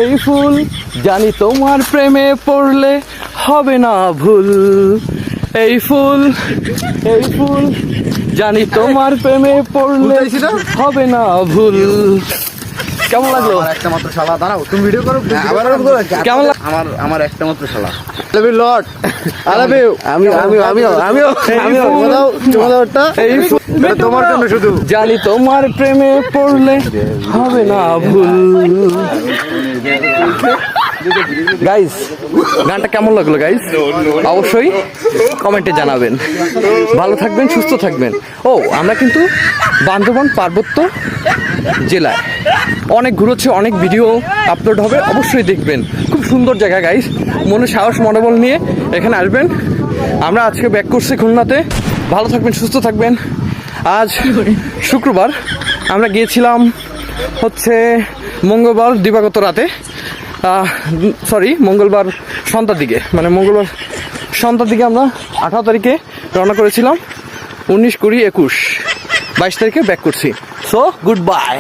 এই ফুল জানি তোমার প্রেমে পড়লে হবে না ভুল। এই ফুল জানি তোমার প্রেমে পড়লে হবে না ভুল। কেমন লাগলো? একটা মাত্র শালা, দাঁড়াও তুমি ভিডিও করো। কেমন আমার একটা মাত্র শালা। লট তোমার জন্য শুধু। জানি তোমার প্রেমে পড়লে হবে না ভুল। গাইস, গানটা কেমন লাগলো গাইস? অবশ্যই কমেন্টে জানাবেন। ভালো থাকবেন, সুস্থ থাকবেন। ও, আমরা কিন্তু বান্দরবান পার্বত্য জেলায় অনেক ঘুরোচ্ছে, অনেক ভিডিও আপলোড হবে, অবশ্যই দেখবেন। খুব সুন্দর জায়গা গাইস, মনে সাহস মনোবল নিয়ে এখানে আসবেন। আমরা আজকে ব্যাক করছি খুলনাতে। ভালো থাকবেন, সুস্থ থাকবেন। আজ শুক্রবার, আমরা গিয়েছিলাম হচ্ছে মঙ্গলবার দিবাগত রাতে, মঙ্গলবার সন্ধ্যার দিকে, মানে মঙ্গলবার সন্ধ্যার দিকে আমরা 18 তারিখে রওনা করেছিলাম। 19, 20, 21, 22 তারিখে ব্যাক করছি। So good bye.